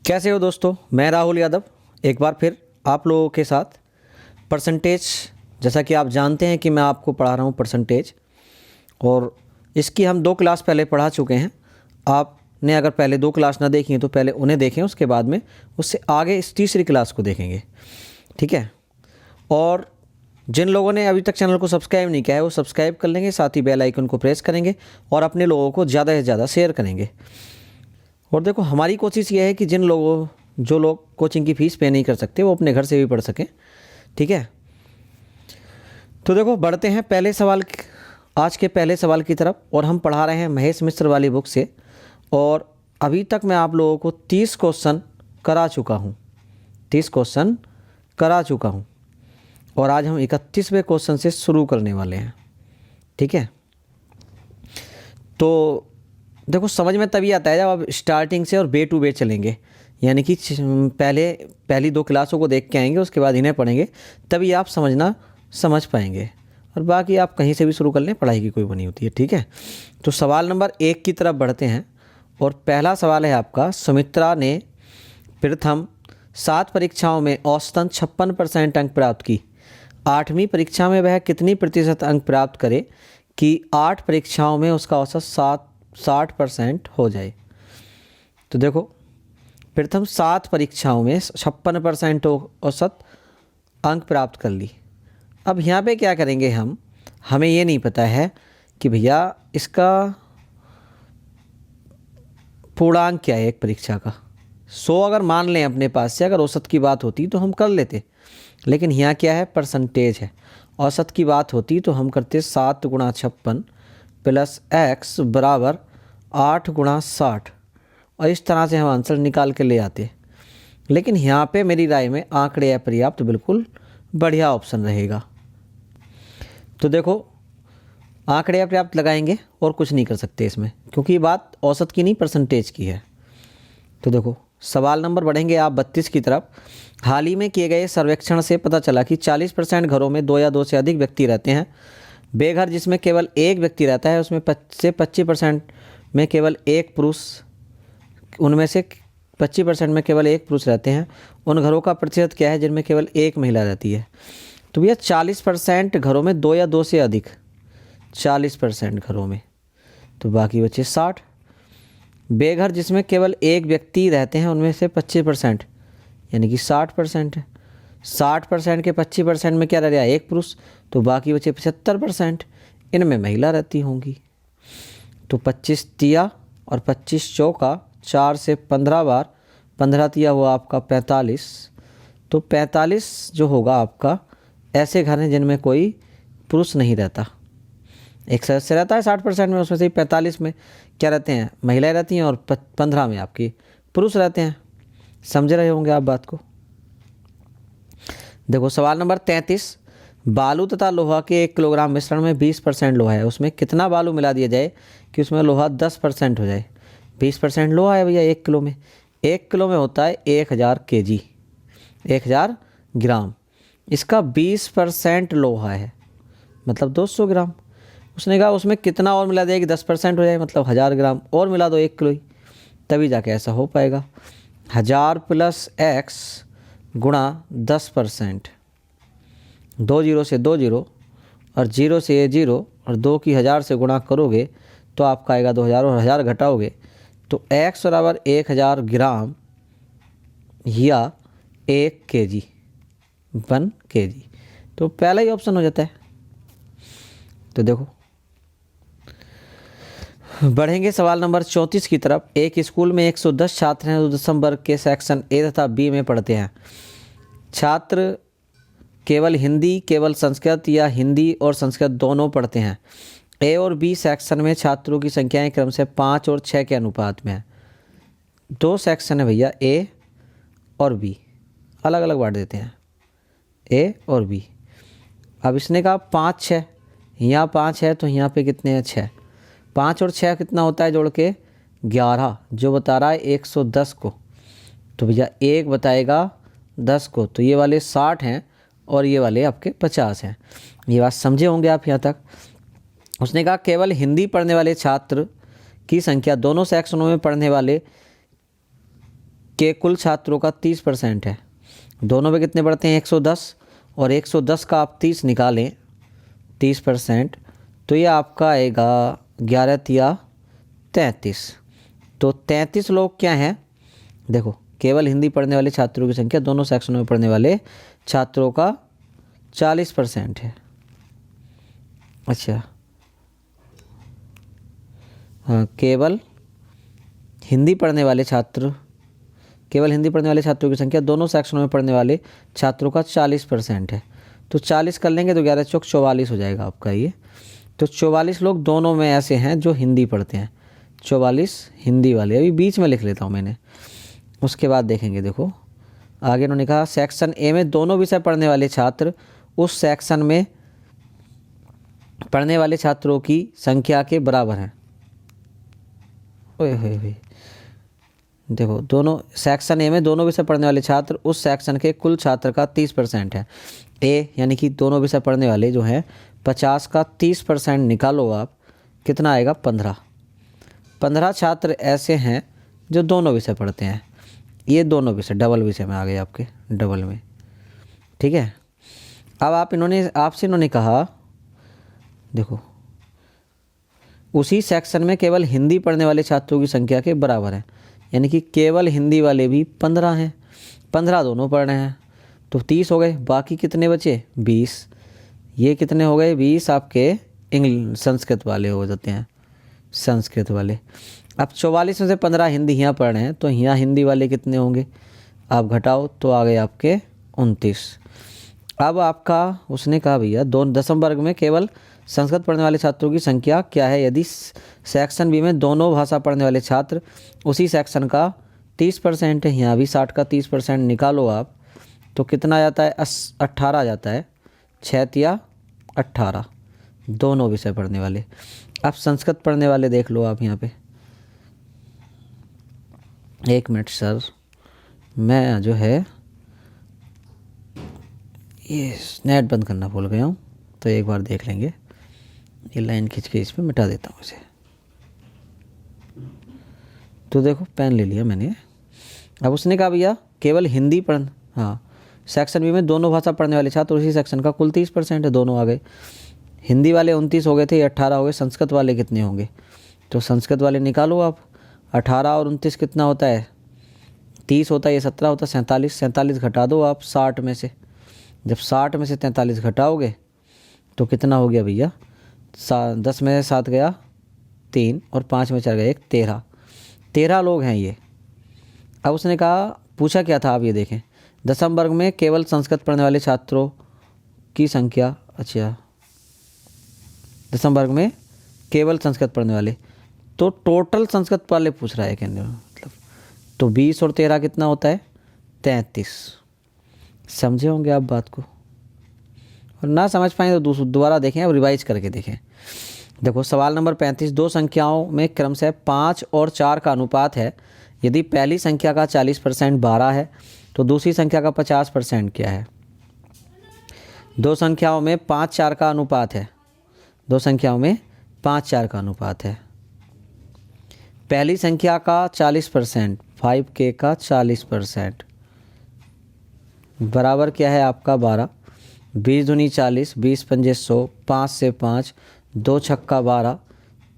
कैसे हो दोस्तों। मैं राहुल यादव एक बार फिर आप लोगों के साथ परसेंटेज। जैसा कि आप जानते हैं कि मैं आपको पढ़ा रहा हूँ परसेंटेज, और इसकी हम 2 क्लास पहले पढ़ा चुके हैं। आपने अगर पहले 2 क्लास ना देखी हैं तो पहले उन्हें देखें, उसके बाद में उससे आगे इस तीसरी क्लास को देखेंगे, ठीक है। और जिन लोगों ने अभी तक चैनल को सब्सक्राइब नहीं किया है वो सब्सक्राइब कर लेंगे, साथ ही बेल आइकन को प्रेस करेंगे और अपने लोगों को ज़्यादा से ज़्यादा शेयर करेंगे। और देखो, हमारी कोशिश ये है कि जो लोग कोचिंग की फ़ीस पे नहीं कर सकते वो अपने घर से भी पढ़ सकें, ठीक है। तो देखो, बढ़ते हैं आज के पहले सवाल की तरफ। और हम पढ़ा रहे हैं महेश मिश्र वाली बुक से, और अभी तक मैं आप लोगों को 30 क्वेश्चन करा चुका हूँ। 30 क्वेश्चन करा चुका हूँ और आज हम 31वें क्वेश्चन से शुरू करने वाले हैं, ठीक है। तो देखो, समझ में तभी आता है जब आप स्टार्टिंग से और बे टू बे चलेंगे, यानी कि पहली 2 क्लासों को देख के आएंगे, उसके बाद इन्हें पढ़ेंगे, तभी आप समझ पाएंगे। और बाकी आप कहीं से भी शुरू कर लें, पढ़ाई की कोई बनी होती है, ठीक है। तो सवाल नंबर 1 की तरफ बढ़ते हैं। और पहला सवाल है आपका, सुमित्रा ने प्रथम 7 परीक्षाओं में औसतन 56% अंक प्राप्त की। 8वीं परीक्षा में वह कितनी प्रतिशत अंक प्राप्त करे कि 8 परीक्षाओं में उसका औसत 60% हो जाए। तो देखो, प्रथम 7 परीक्षाओं में 56% औसत अंक प्राप्त कर ली। अब यहाँ पे क्या करेंगे हमें ये नहीं पता है कि भैया इसका पूर्णांक क्या है एक परीक्षा का। 100 अगर मान लें अपने पास से, अगर औसत की बात होती तो हम कर लेते, लेकिन यहाँ क्या है, परसेंटेज है। औसत की बात होती तो हम करते 7 गुणा 56 प्लस x बराबर 8 गुणा 60, और इस तरह से हम आंसर निकाल के ले आते। लेकिन यहाँ पे मेरी राय में आंकड़े अपर्याप्त बिल्कुल बढ़िया ऑप्शन रहेगा। तो देखो, आंकड़े अपर्याप्त लगाएंगे और कुछ नहीं कर सकते इसमें, क्योंकि ये बात औसत की नहीं परसेंटेज की है। तो देखो, सवाल नंबर बढ़ेंगे आप 32 की तरफ। हाल ही में किए गए सर्वेक्षण से पता चला कि 40% घरों में 2 या 2 से अधिक व्यक्ति रहते हैं। बेघर जिसमें केवल एक व्यक्ति रहता है उसमें 25% में केवल एक पुरुष, उनमें से 25% में केवल एक पुरुष रहते हैं। उन घरों का प्रतिशत क्या है जिनमें केवल एक महिला रहती है। तो भैया 40% घरों में 2 या 2 से अधिक, 40% घरों में, तो बाकी बचे 60। बेघर जिसमें केवल एक व्यक्ति रहते हैं उनमें से 25%, यानी कि 60% है। 60% के 25% में क्या रह गया, एक पुरुष, तो बाकी बचे 75%, इनमें महिला रहती होंगी। तो 25 तिया और 25 चौका, 4 से 15 बार, 15 तिया हुआ आपका 45। तो 45 जो होगा आपका, ऐसे घर हैं जिनमें कोई पुरुष नहीं रहता। एक सदस्य रहता है 60% में, उसमें से 45 में क्या रहते हैं, महिलाएं रहती हैं, और 15 में आपकी पुरुष रहते हैं। समझ रहे होंगे आप बात को। देखो, सवाल नंबर 33, बालू तथा लोहा के 1 किलोग्राम मिश्रण में 20% लोहा है, उसमें कितना बालू मिला दिया जाए कि उसमें लोहा 10% हो जाए। 20% लोहा है भैया 1 किलो में। 1 किलो में होता है 1000 kg, 1000 ग्राम। इसका 20% लोहा है, मतलब 200 ग्राम। उसने कहा उसमें कितना और मिला दिया कि 10% हो जाए, मतलब 1000 ग्राम और मिला दो 1 किलो ही, तभी जाके ऐसा हो पाएगा। 1000 प्लस x गुणा 10%, 2 जीरो से 2 जीरो और 0 से ये 0 और 2 की 1000 से गुणा करोगे तो आपका आएगा 2000, और 1000 घटाओगे तो x बराबर 1000 ग्राम या 1 kg, 1 kg। तो पहला ही ऑप्शन हो जाता है। तो देखो, बढ़ेंगे सवाल नंबर 34 की तरफ। एक स्कूल में 110 छात्र हैं जो दसम वर्ग के सेक्शन ए तथा बी में पढ़ते हैं। छात्र केवल हिंदी, केवल संस्कृत या हिंदी और संस्कृत दोनों पढ़ते हैं। ए और बी सेक्शन में छात्रों की संख्याएं क्रम से 5 और 6 के अनुपात में है। 2 सेक्शन है भैया, ए और बी, अलग अलग बांट देते हैं, ए और बी। अब इसने कहा 5 6, यहाँ 5 है तो यहाँ पे कितने हैं, 6। 5 और 6 कितना होता है जोड़ के, 11, जो बता रहा है 110 को। तो भैया 1 बताएगा 10 को, तो ये वाले 60 हैं और ये वाले आपके 50 हैं। ये बात समझे होंगे आप यहाँ तक। उसने कहा केवल हिंदी पढ़ने वाले छात्र की संख्या दोनों सेक्शनों में पढ़ने वाले के कुल छात्रों का 30% है। दोनों में कितने पढ़ते हैं? 110, और 110 का आप 30 निकालें, 30%, तो ये आपका आएगा 11 या 33। तो 33 लोग क्या हैं? देखो, केवल हिंदी पढ़ने वाले छात्रों की संख्या दोनों सेक्शनों में पढ़ने वाले छात्रों का 40% है। अच्छा, हाँ, केवल हिंदी पढ़ने वाले छात्रों की संख्या दोनों सेक्शनों में पढ़ने वाले छात्रों का 40% है। तो 40 कर लेंगे तो 11 चौक 44 हो जाएगा आपका ये। तो 44 लोग दोनों में ऐसे हैं जो हिंदी पढ़ते हैं, 44 हिंदी वाले। अभी बीच में लिख लेता हूँ मैंने, उसके बाद देखेंगे। देखो आगे उन्होंने कहा सेक्शन ए में दोनों विषय पढ़ने वाले छात्र उस सेक्शन में पढ़ने वाले छात्रों की संख्या के बराबर हैं। ओए देखो, दोनों सेक्शन ए में दोनों विषय पढ़ने वाले छात्र उस सेक्शन के कुल छात्र का 30% है। ए यानी कि दोनों विषय पढ़ने वाले जो हैं 50 का 30% निकालो आप, कितना आएगा? 15 छात्र ऐसे हैं जो दोनों विषय पढ़ते हैं। ये दोनों विषय डबल विषय में आ गए आपके, डबल में। ठीक है, अब आपसे इन्होंने कहा देखो, उसी सेक्शन में केवल हिंदी पढ़ने वाले छात्रों की संख्या के बराबर है, यानी कि केवल हिंदी वाले भी 15 हैं, 15 दोनों पढ़ रहे हैं, तो 30 हो गए। बाकी कितने बचे? 20। ये कितने हो गए? 20 आपके संस्कृत वाले हो जाते हैं, संस्कृत वाले। अब 44 में से 15 हिंदी यहाँ पढ़ रहे हैं, तो यहाँ हिंदी वाले कितने होंगे? आप घटाओ तो आ गए आपके 29। अब आपका उसने कहा भैया दसम वर्ग में केवल संस्कृत पढ़ने वाले छात्रों की संख्या क्या है? यदि सेक्शन बी में दोनों भाषा पढ़ने वाले छात्र उसी सेक्शन का 30% है, यहाँ भी 60 का 30% निकालो आप, तो कितना आ जाता है? 18 आ जाता है। 6 या 18 दोनों विषय पढ़ने वाले। अब संस्कृत पढ़ने वाले देख लो आप यहाँ पे। एक मिनट सर, मैं जो है ये नेट बंद करना भूल गया हूँ, तो एक बार देख लेंगे। ये लाइन खींच के इस पर मिटा देता हूँ इसे। तो देखो पेन ले लिया मैंने। अब उसने कहा भैया केवल हिंदी पढ़, हाँ, सेक्शन बी में दोनों भाषा पढ़ने वाले छात्र उसी सेक्शन का कुल 30% है, दोनों आ गए। हिंदी वाले 29 हो गए थे, ये 18 हो गए। संस्कृत वाले कितने होंगे? तो संस्कृत वाले निकालो आप, 18 और 29 कितना होता है? 30 होता है, ये 17 होता है, 47 घटा दो आप 60 में से। जब 60 में से 43 घटाओगे तो कितना हो गया भैया? 10 में 7 गया 3 और 5 में 4 गया 1, 13 लोग हैं ये। अब उसने कहा, पूछा क्या था आप ये देखें, दसम वर्ग में केवल संस्कृत पढ़ने वाले छात्रों की संख्या, अच्छा दसम वर्ग में केवल संस्कृत पढ़ने वाले, तो टोटल संस्कृत वाले पूछ रहा है कहने मतलब, तो 20 और 13 कितना होता है? 33। समझे होंगे आप बात को, और ना समझ पाए तो दोबारा देखें और रिवाइज करके देखें। देखो सवाल नंबर 35, दो संख्याओं में क्रमशः 5 और 4 का अनुपात है। यदि पहली संख्या का 40% 12 है तो दूसरी संख्या का 50% क्या है? दो संख्याओं में 5-4 का अनुपात है, दो संख्याओं में 5-4 का अनुपात है। पहली संख्या का 40%, 5k का 40% बराबर क्या है आपका 12। 20 दूनी 40, 20 पंजे 100, 5 से 5, 2 छक्का 12,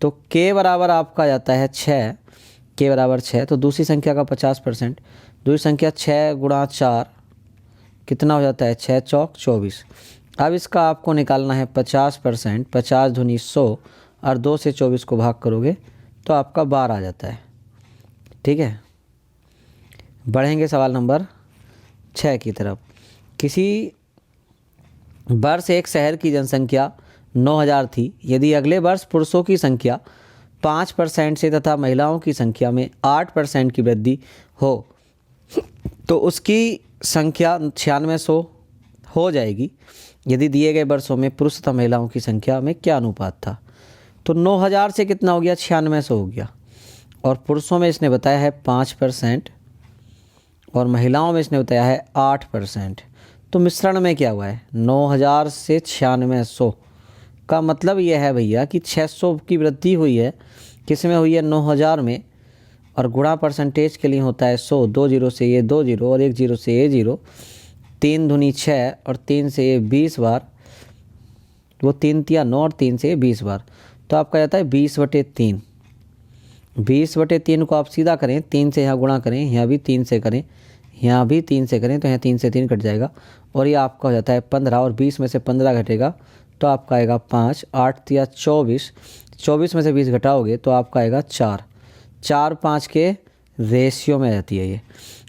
तो k बराबर आपका आ जाता है 6, k बराबर 6। तो दूसरी संख्या का 50%, दूसरी संख्या 6 गुणा 4 कितना हो जाता है? 6 चौक 24। अब इसका आपको निकालना है 50%, 50 दूनी 100 और 2 से 24 को भाग करोगे तो आपका 12 आ जाता है। ठीक है, बढ़ेंगे सवाल नंबर 6 की तरफ। किसी वर्ष एक शहर की जनसंख्या 9000 थी। यदि अगले वर्ष पुरुषों की संख्या 5% से तथा महिलाओं की संख्या में 8% की वृद्धि हो तो उसकी संख्या 9600 हो जाएगी। यदि दिए गए वर्षों में पुरुष तथा महिलाओं की संख्या में क्या अनुपात था? तो 9000 से कितना हो गया? 9600 हो गया। और पुरुषों में इसने बताया है 5% और महिलाओं में इसने बताया है 8%। तो मिश्रण में क्या हुआ है? 9000 से 9600 का मतलब यह है भैया कि 600 की वृद्धि हुई है। किस में हुई है? 9000 में। और गुणा परसेंटेज के लिए होता है 100, 2 जीरो से ये 2 जीरो और 1 जीरो से ये जीरो, 3 दूनी 6 और 3 से ये 20 बार, वो 3 तिया 9 और 3 से ये 20 बार, तो आपका जाता है 20/3। 20/3 को आप सीधा करें, 3 से यहाँ गुणा करें, यहाँ भी 3 से करें, यहाँ भी 3 से करें, तो यहाँ 3 से 3 कट जाएगा और ये आपका हो जाता है 15 और 20 में से 15 घटेगा तो आपका आएगा 5, 8 तिया 24, 24 में से 20 घटाओगे तो आपका आएगा 4, 4 5 के रेशियो में रहती है ये,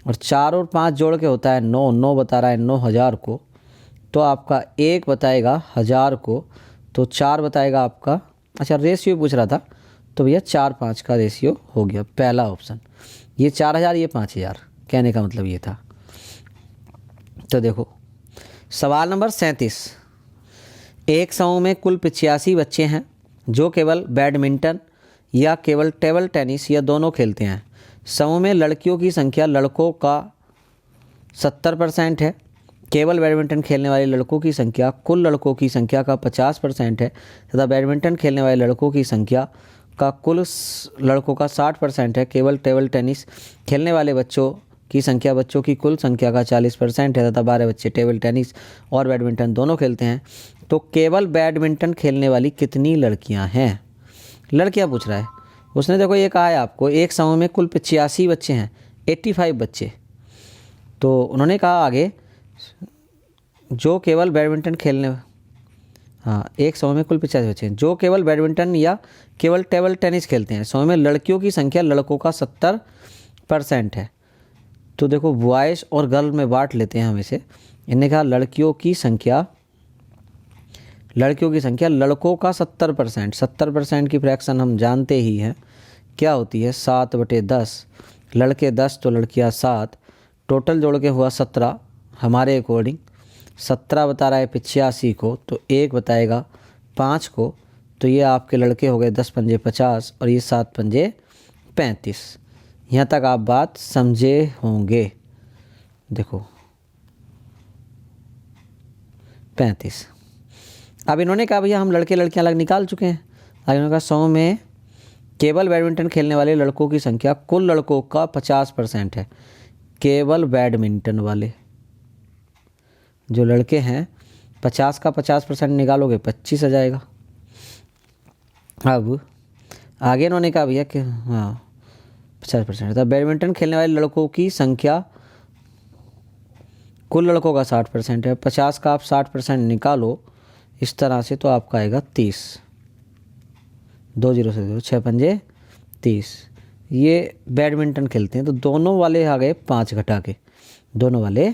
और 4 और 5 जोड़ के होता है 9, 9 बता रहा है 9000 को, तो आपका 1 बताएगा 1000 को, तो 4 बताएगा आपका, अच्छा रेशियो पूछ रहा था, तो भैया 4 5 का रेशियो हो गया पहला ऑप्शन। ये 4000 ये 5000, कहने का मतलब ये था। तो देखो सवाल नंबर 37, एक समूह में कुल 85 बच्चे हैं जो केवल बैडमिंटन या केवल टेबल टेनिस या दोनों खेलते हैं। समूह में लड़कियों की संख्या लड़कों का 70% है। केवल बैडमिंटन खेलने वाले लड़कों की संख्या कुल लड़कों की संख्या का 50% है तथा बैडमिंटन खेलने वाले लड़कों की संख्या का कुल लड़कों का 60% है। केवल टेबल टेनिस खेलने वाले बच्चों की संख्या बच्चों की कुल संख्या का 40% है तथा 12 बच्चे टेबल टेनिस और बैडमिंटन दोनों खेलते हैं। तो केवल बैडमिंटन खेलने वाली कितनी लड़कियां हैं? लड़कियां पूछ रहा है उसने। देखो ये कहा है आपको एक समूह में कुल 85 बच्चे हैं, 85 बच्चे। तो उन्होंने कहा आगे जो केवल बैडमिंटन खेलने, हाँ एक समूह में कुल 85 बच्चे हैं जो केवल बैडमिंटन या केवल टेबल टेनिस खेलते हैं। समूह में लड़कियों की संख्या लड़कों का 70% है। तो देखो बॉयज़ और गर्ल में बांट लेते हैं हम इसे। इन्होंने कहा लड़कियों की संख्या लड़कों का 70%, 70% की फ्रैक्शन हम जानते ही हैं क्या होती है, 7/10। लड़के 10 तो लड़कियां 7, टोटल जोड़ के हुआ 17। हमारे अकॉर्डिंग 17 बता रहा है 85 को, तो 1 बताएगा 5 को, तो ये आपके लड़के हो गए 10 पंजे 50 और ये 7 पंजे 35। यहाँ तक आप बात समझे होंगे। देखो 35। अब इन्होंने कहा भैया हम लड़के लड़कियां अलग निकाल चुके हैं। अब इन्होंने कहा 100 में केवल बैडमिंटन खेलने वाले लड़कों की संख्या कुल लड़कों का 50% है। केवल बैडमिंटन वाले जो लड़के हैं 50 का 50% निकालोगे 25 आ जाएगा। अब आगे इन्होंने कहा भैया कि हाँ 50% था। बैडमिंटन खेलने वाले लड़कों की संख्या कुल लड़कों का 60% है। 50 का आप 60% निकालो इस तरह से तो आपका आएगा 30। 2 जीरो से 2, 6 पंजे 30। ये बैडमिंटन खेलते हैं तो दोनों वाले आ गए 5 घटा के, दोनों वाले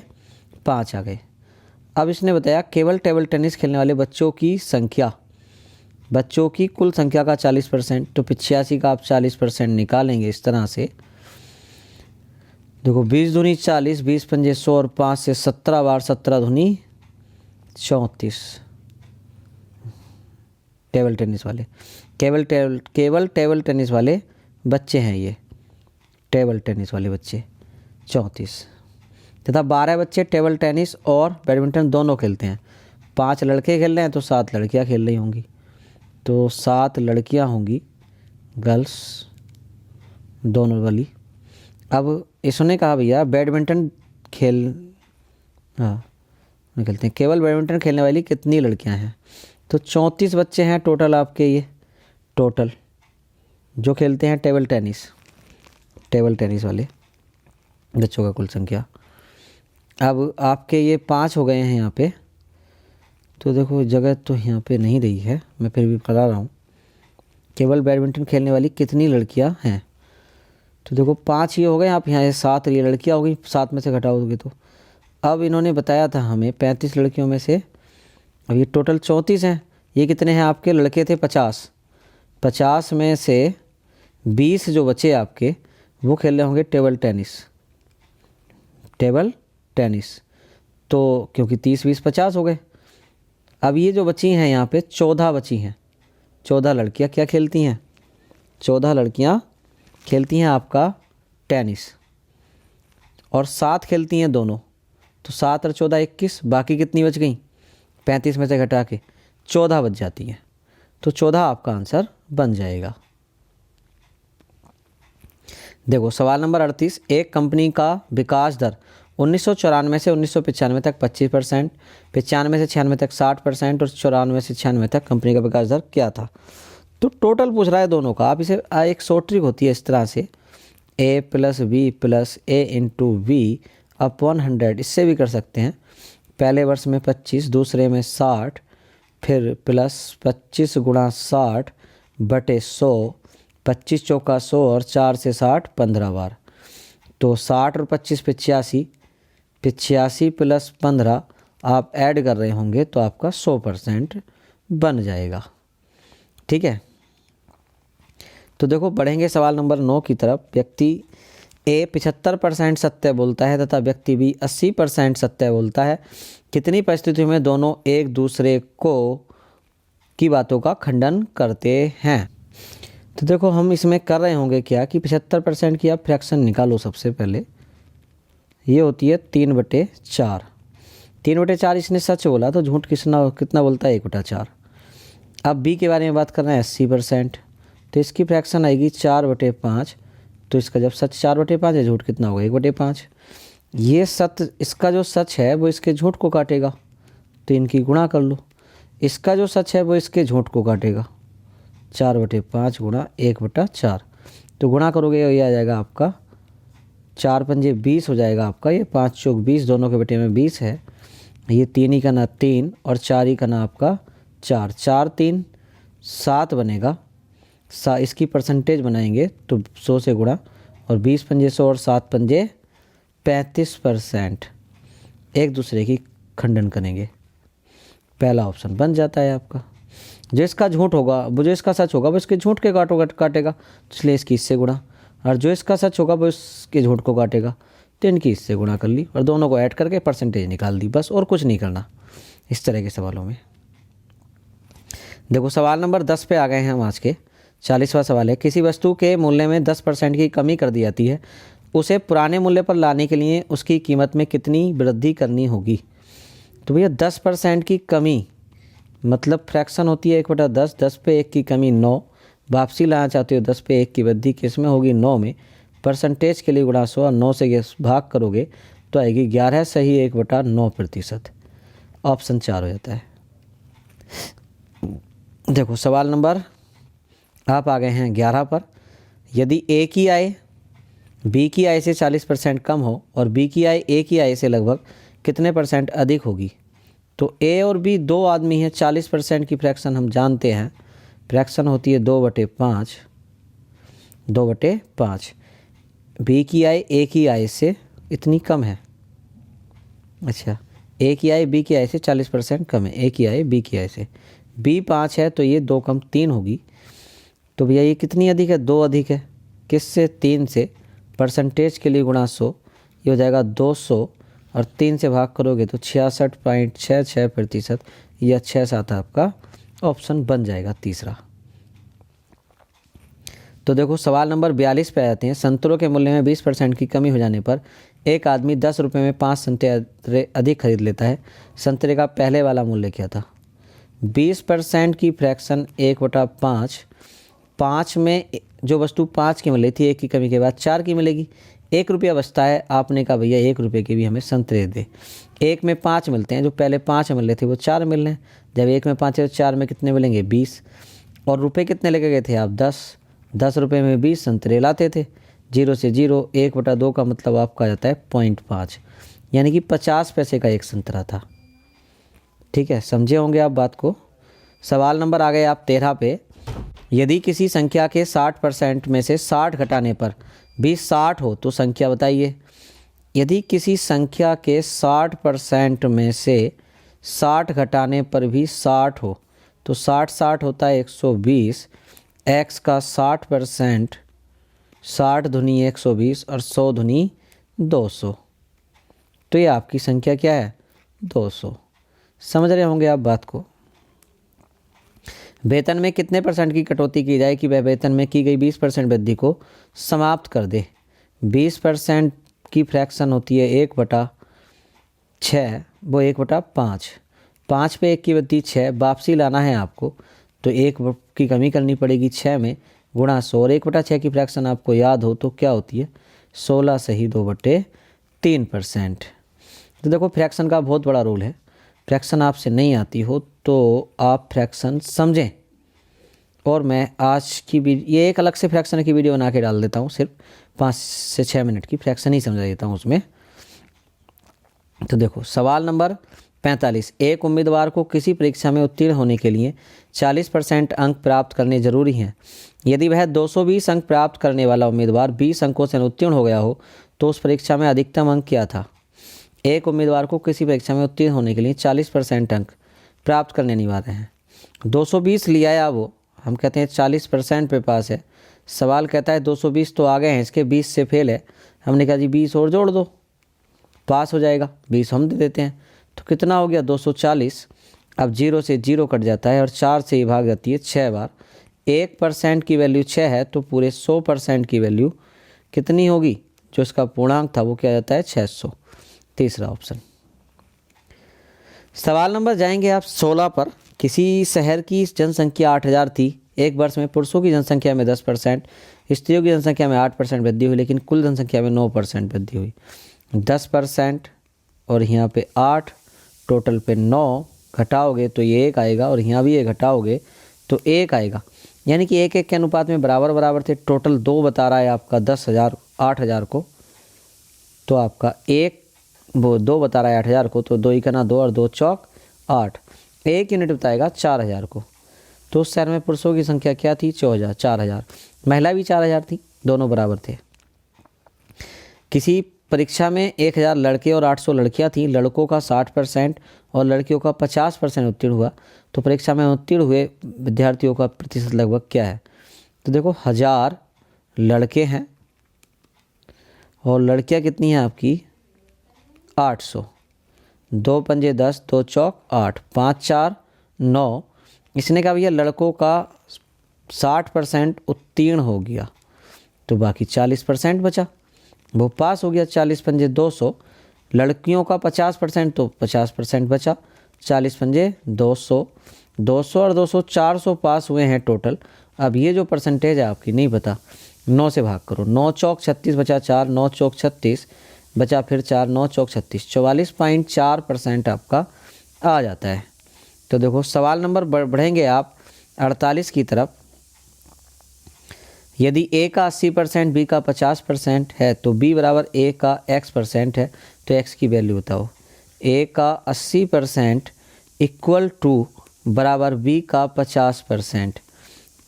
5 आ गए। अब इसने बताया केवल टेबल टेनिस खेलने वाले बच्चों की संख्या, बच्चों की कुल संख्या का 40%, तो 85 का आप 40% निकालेंगे इस तरह से। देखो 20 दूनी 40, 20 पंजे 100 और 5 से 17 बार, 17 दूनी 34। टेबल टेनिस वाले केवल टेबल टेनिस वाले बच्चे हैं ये, टेबल टेनिस वाले बच्चे 34 तथा 12 बच्चे टेबल टेनिस और बैडमिंटन दोनों खेलते हैं। 5 लड़के खेल रहे हैं तो 7 लड़कियां खेल रही होंगी, तो 7 लड़कियां होंगी गर्ल्स दोनों वाली। अब इसने कहा भैया बैडमिंटन खेलते हैं केवल बैडमिंटन खेलने वाली कितनी लड़कियां हैं? तो 34 बच्चे हैं टोटल आपके, ये टोटल जो खेलते हैं टेबल टेनिस वाले बच्चों का कुल संख्या। अब आपके ये 5 हो गए हैं यहाँ पे। तो देखो जगह तो यहाँ पे नहीं रही है, मैं फिर भी बता रहा हूँ केवल बैडमिंटन खेलने वाली कितनी लड़कियाँ हैं। तो देखो 5 ये हो गए, आप यहाँ 7 ये लड़कियाँ हो गई, 7 में से घटाओगे तो। अब इन्होंने बताया था हमें 35 लड़कियों में से, अब ये टोटल 34 हैं। ये कितने हैं आपके? लड़के थे 50, 50 में से 20 जो बचे आपके वो खेल रहे होंगे टेबल टेनिस। तो क्योंकि 30 20 50 हो गए। अब ये जो बची हैं यहाँ पे 14 बची हैं, 14 लड़कियाँ क्या खेलती हैं? 14 लड़कियाँ खेलती हैं आपका टेनिस और 7 खेलती हैं दोनों। तो 7 और 14 21, बाकी कितनी बच गई? 35 में से घटा के 14 बच जाती हैं। तो 14 आपका आंसर बन जाएगा। देखो सवाल नंबर 38, एक कंपनी का विकास दर 1994 से 1995 तक 25%, 95 से 96 तक 60% और 94 से 96 तक कंपनी का विकास दर क्या था। तो टोटल पूछ रहा है दोनों का। आप इसे एक शॉर्ट ट्रिक होती है इस तरह से, a plus B plus A into V upon 100, इससे भी कर सकते हैं। पहले वर्ष में 25, दूसरे में 60, फिर प्लस 25 गुणा 60 बटे 100, 25 चौका 100 और 4 से 60 15 बार। तो 60 और 25 85, 85 प्लस 15 आप ऐड कर रहे होंगे तो आपका 100% बन जाएगा। ठीक है, तो देखो बढ़ेंगे सवाल नंबर 9 की तरफ। व्यक्ति ए 75% सत्य बोलता है तथा व्यक्ति बी 80% सत्य बोलता है। कितनी परिस्थितियों में दोनों एक दूसरे को की बातों का खंडन करते हैं। तो देखो हम इसमें कर रहे होंगे क्या कि 75% की आप फ्रैक्शन निकालो। सबसे पहले ये होती है 3/4। 3/4 इसने सच बोला तो झूठ कितना बोलता है 1/4। अब बी के बारे में बात कर रहे हैं 80%, तो इसकी फ्रैक्शन आएगी 4/5। तो इसका जब सच 4/5 है, झूठ कितना होगा 1/5। ये सत्य, इसका जो सच है वो इसके झूठ को काटेगा, तो इनकी गुणा कर लो। इसका जो सच है वो इसके झूठ को काटेगा, 4/5 गुणा 1/4। तो गुणा करोगे ये आ जाएगा आपका 4 पंजे 20 हो जाएगा आपका। ये 5 चौक 20, दोनों के बटे में 20 है। ये 3 ही का ना 3 और 4 ही का ना आपका 4, 4 3 7 बनेगा। इसकी परसेंटेज बनाएंगे तो 100 से गुणा, और 20 पंजे 100 और 7 पंजे 35% एक दूसरे की खंडन करेंगे। पहला ऑप्शन बन जाता है आपका। जो इसका झूठ होगा वो, जो इसका सच होगा वो इसके झूठ के काटेगा, इसलिए इसकी इससे गुणा, और जो इसका सच होगा वो इसके झूठ को काटेगा, तो इनकी इससे गुणा कर ली और दोनों को ऐड करके परसेंटेज निकाल दी, बस और कुछ नहीं करना इस तरह के सवालों में। देखो सवाल नंबर 10 पे आ गए हैं हम। आज के 40वां सवाल है, किसी वस्तु के मूल्य में 10% की कमी कर दी जाती है, उसे पुराने मूल्य पर लाने के लिए उसकी कीमत में कितनी वृद्धि करनी होगी। तो भैया 10% की कमी मतलब फ्रैक्शन होती है 1/10, 10 पे 1 की कमी 9, वापसी लाना चाहते हो 10 पे 1 की वृद्धि, किस में होगी 9 में। परसेंटेज के लिए गुणा 100 और 9 से भाग करोगे तो आएगी 11 सही 1/9%। ऑप्शन 4 हो जाता है। देखो सवाल नंबर आप आ गए हैं 11 पर। यदि ए की आय बी की आय से 40% कम हो और बी की आय ए की आय से लगभग कितने % अधिक होगी। तो ए और बी दो आदमी हैं, 40% की फ्रैक्शन हम जानते हैं, फ्रैक्शन होती है 2/5। 2/5 बी की आय ए की आय से इतनी कम है। अच्छा, ए की आय बी की आय से 40% कम है, ए की आय बी की आय से। बी 5 है तो ये 2 कम 3 होगी। तो भैया ये कितनी अधिक है 2 अधिक है, किससे 3 से। परसेंटेज के लिए गुणा 100, ये हो जाएगा 200 और 3 से भाग करोगे तो 66.66%, या 6/7 आपका ऑप्शन बन जाएगा तीसरा। तो देखो सवाल नंबर 42 पे आते हैं। संतरों के मूल्य में 20% की कमी हो जाने पर एक आदमी 10 रुपये में 5 संतरे अधिक खरीद लेता है। संतरे का पहले वाला मूल्य क्या था। 20% की फ्रैक्शन 1/5, 5 में जो वस्तु 5 की मिली थी 1 की कमी के बाद 4 की मिलेगी, 1 रुपया बचता है। आपने कहा भैया 1 रुपये के भी हमें संतरे दे। 1 में 5 मिलते हैं, जो पहले 5 मिल रहे थे वो 4 मिल रहे हैं। जब 1 में 5 है तो 4 में कितने मिलेंगे 20, और रुपये कितने लेके गए थे आप 10 रुपये में 20 संतरे लाते थे। 0 से 0, 1/2 का मतलब आपका आ जाता है 0.5, यानी कि 50 पैसे का एक संतरा था। ठीक है, समझे होंगे आप बात को। सवाल नंबर आ गए आप 13 पे। यदि किसी संख्या के 60% में से 60 घटाने पर भी 60 हो तो संख्या बताइए। यदि किसी संख्या के 60% में से 60 घटाने पर भी 60 हो तो 60 होता है 120। x का 60%, 60 दूनी 120 और 100 दूनी 200। तो ये आपकी संख्या क्या है 200। समझ रहे होंगे आप बात को। वेतन में कितने % की कटौती की जाए कि वह वेतन में की गई 20% वृद्धि को समाप्त कर दे। 20% की फ्रैक्शन होती है 1/6, वो 1/5। 5 पे 1 की वृद्धि 6, वापसी लाना है आपको तो 1 की कमी करनी पड़ेगी 6 में, गुणा 100 और 1/6 की फ्रैक्शन आपको याद हो तो क्या होती है 16 सही 2/3%। तो देखो फ्रैक्शन का बहुत बड़ा रूल है, फ्रैक्शन आपसे नहीं आती हो तो आप फ्रैक्शन समझें। और मैं आज की ये एक अलग से फ्रैक्शन की वीडियो बना के डाल देता हूँ, सिर्फ 5 से 6 मिनट की फ्रैक्शन ही समझा देता हूँ उसमें। तो देखो सवाल नंबर 45, एक उम्मीदवार को किसी परीक्षा में उत्तीर्ण होने के लिए 40% अंक प्राप्त करने जरूरी हैं। यदि वह 220 अंक प्राप्त करने वाला उम्मीदवार 20 अंकों से उत्तीर्ण हो गया हो तो उस परीक्षा में अधिकतम अंक क्या था। एक उम्मीदवार को किसी परीक्षा में उत्तीर्ण होने के लिए 40% अंक प्राप्त करने अनिवार्य हैं। 220 लिया है वो, हम कहते हैं 40% पे पास है। सवाल कहता है 220 तो आ गए हैं, इसके 20 से फेल है। हमने कहा जी 20 और जोड़ दो, पास हो जाएगा। 20 हम दे देते हैं, तो कितना हो गया 240। अब 0 से 0 कट जाता है और 4 से ही भाग जाती है 6 बार। 1% की वैल्यू 6 है तो पूरे 100% की वैल्यू कितनी होगी, जो इसका पूर्णांक था वो क्या जाता है 600। तीसरा ऑप्शन। सवाल नंबर जाएंगे आप 16 पर। किसी शहर की जनसंख्या 8000 थी। एक वर्ष में पुरुषों की जनसंख्या में 10%, स्त्रियों की जनसंख्या में 8% वृद्धि हुई, लेकिन कुल जनसंख्या में 9% वृद्धि हुई। 10% और यहाँ पे 8, टोटल पे 9 घटाओगे तो ये 1 आएगा और यहाँ भी ये घटाओगे तो 1 आएगा। यानी कि 1-1 के अनुपात में बराबर बराबर थे। टोटल 2 बता रहा है आपका 10,000 8,000 को, तो आपका 2 बता रहा है 8,000 को, तो 2 इकना 2 और 2 चौक 8। 1 यूनिट बताएगा 4,000 को। तो उस शहर में पुरुषों की संख्या क्या थी 4,000, महिला भी 4,000 थी, दोनों बराबर थे। किसी परीक्षा में 1,000 लड़के और 800 लड़कियां थीं। लड़कों का 60% और लड़कियों का 50% उत्तीर्ण हुआ, तो परीक्षा में उत्तीर्ण हुए विद्यार्थियों का प्रतिशत लगभग क्या है। तो देखो 1000 लड़के हैं और लड़कियां कितनी हैं आपकी 800। 2 पंजे 10, 2 चौक 8, 5 4 9। इसने कहा भैया लड़कों का 60% उत्तीर्ण हो गया, तो बाकी 40% बचा, वो पास हो गया। 40 पंजे 200। लड़कियों का 50% तो 50% बचा। 40 पंजे 200, 200 और 200 400 पास हुए हैं टोटल। अब ये जो परसेंटेज है आपकी नहीं पता, 9 से भाग करो। 9 चौक 36 बचा 4, 9 चौक 36 बचा फिर 4, 9 चौक 36, 44.4% आपका आ जाता है। तो देखो सवाल नंबर बढ़ेंगे आप 48 की तरफ। यदि A का 80%, B का 50% है तो B बराबर A का X% है, तो X की वैल्यू बताओ। A का 80% इक्वल टू बराबर B का 50%।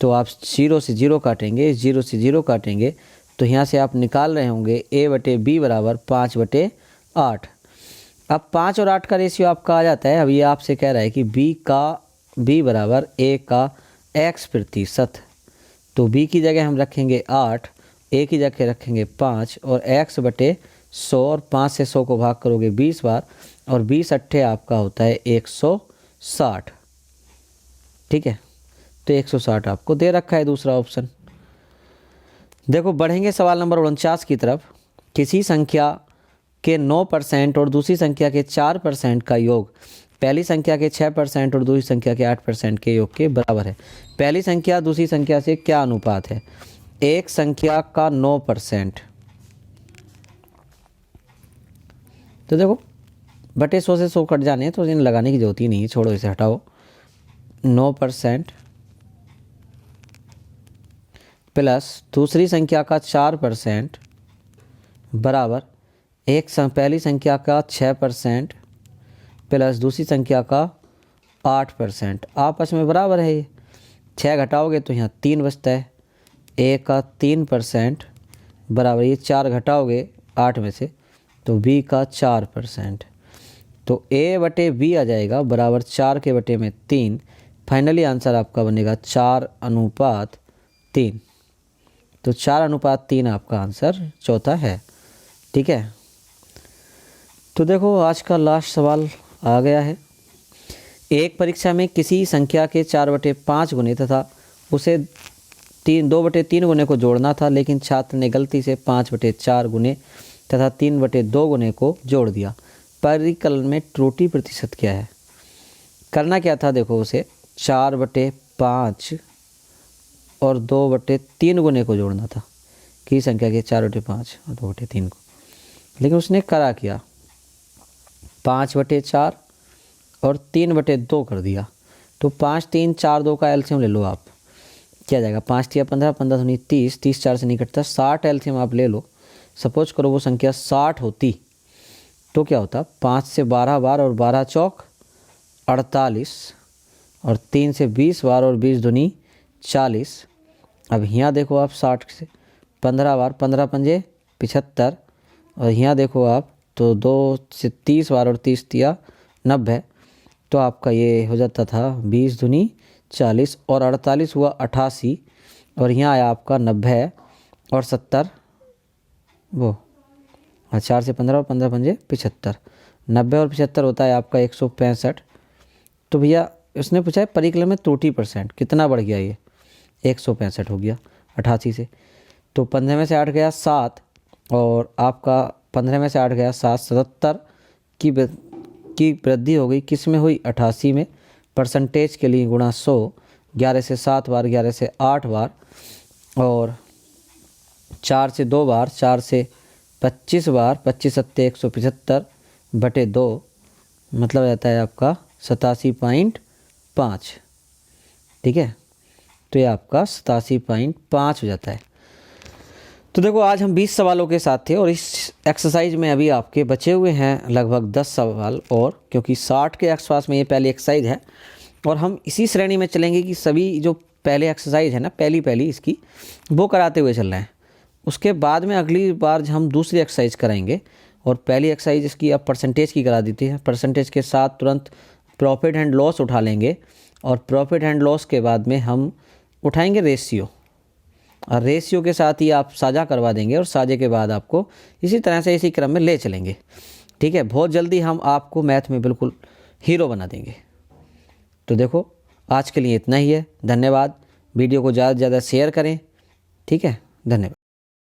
तो आप 0 से 0 काटेंगे, 0 से 0 काटेंगे तो यहाँ से आप निकाल रहे होंगे A/B बराबर 5/8। अब 5 और 8 का रेशियो आपका आ जाता है। अब ये आपसे कह रहा है कि B बराबर A का X%। तो B की जगह हम रखेंगे 8, A की जगह रखेंगे 5 और X/100 और 5 से 100 को भाग करोगे 20 बार और 20 अट्ठे आपका होता है 160। ठीक है, तो 160 आपको दे रखा है दूसरा ऑप्शन। देखो बढ़ेंगे सवाल नंबर 49 की तरफ। किसी संख्या के 9% और दूसरी संख्या के 4% का योग पहली संख्या के 6% और दूसरी संख्या के 8% के योग के बराबर है। पहली संख्या दूसरी संख्या से क्या अनुपात है। एक संख्या का 9%, तो देखो बटे 100 से 100 कट जाने हैं तो इन्हें लगाने की जरूरत ही नहीं है, छोड़ो इसे हटाओ। 9% प्लस दूसरी संख्या का 4% बराबर पहली संख्या का 6% प्लस दूसरी संख्या का 8%। आपस में बराबर है। ये 6 घटाओगे तो यहाँ 3 बचता है। A का 3% बराबर ये 4 घटाओगे 8 में से तो B का 4%। तो A/B आ जाएगा बराबर 4 के बटे में 3। फाइनली आंसर आपका बनेगा 4:3। तो 4:3 आपका आंसर चौथा है। ठीक है, तो देखो आज का लास्ट सवाल आ गया है। एक परीक्षा में किसी संख्या के 4/5 गुने तथा उसे 2/3 गुने को जोड़ना था, लेकिन छात्र ने गलती से 5/4 गुने तथा 3/2 गुने को जोड़ दिया। परिकलन में त्रुटि प्रतिशत क्या है। करना क्या था, देखो उसे 4/5 और 2/3 गुने को जोड़ना था की संख्या के 4/5 और 2/3 को। लेकिन उसने करा क्या, 5/4 और 3/2 कर दिया। तो 5 3 4 2 का एलसीएम ले लो आप, क्या जाएगा 5 3 15 15 दूनी 30, 30 4 से नहीं कटता, 60 एलसीएम आप ले लो। सपोज करो वो संख्या 60 होती तो क्या होता, 5 से 12 बार और 12 चौक 48 और 3 से 20 बार और 20 दूनी 40। अब यहाँ देखो आप 60 से 15 बार, 15 पंजे 75 और यहाँ देखो आप तो 2 से 30 बार और 30 तिया 90। तो आपका ये हो जाता था 20 दूनी 40 और 48 हुआ 88 और यहाँ आया आपका 90 और 70 वो 4 से 15 और 15 पंजे 75, 90 और 75 होता है आपका 165। तो भैया उसने पूछा है परिकलन में त्रुटि % कितना बढ़ गया, ये 165 हो गया 88 से। तो 15 में से 8 गया 7 और आपका 15 में से 8 गया 7, 77 की वृद्धि हो गई, किस में हुई 88 में। परसेंटेज के लिए गुणा 100, 11 से 7 बार, 11 से 8 बार और 4 से 2 बार, 4 से 25 बार, 25 सत्ते 175/2 मतलब रहता है आपका 87.5। ठीक है, तो ये आपका 87.5 हो जाता है। तो देखो आज हम 20 सवालों के साथ थे और इस एक्सरसाइज में अभी आपके बचे हुए हैं लगभग 10 सवाल और, क्योंकि 60 के आसपास में ये पहली एक्सरसाइज है और हम इसी श्रेणी में चलेंगे कि सभी जो पहले एक्सरसाइज है ना पहली इसकी वो कराते हुए चल रहे हैं। उसके बाद में अगली बार हम दूसरी एक्सरसाइज कराएंगे और पहली एक्सरसाइज इसकी अब परसेंटेज की करा देती है। परसेंटेज के साथ तुरंत प्रॉफिट एंड लॉस उठा लेंगे और प्रॉफिट एंड लॉस के बाद में हम उठाएंगे रेशियो और रेशियो के साथ ही आप साझा करवा देंगे और साझे के बाद आपको इसी तरह से इसी क्रम में ले चलेंगे। ठीक है, बहुत जल्दी हम आपको मैथ में बिल्कुल हीरो बना देंगे। तो देखो आज के लिए इतना ही है, धन्यवाद। वीडियो को ज़्यादा से ज़्यादा शेयर करें। ठीक है, धन्यवाद।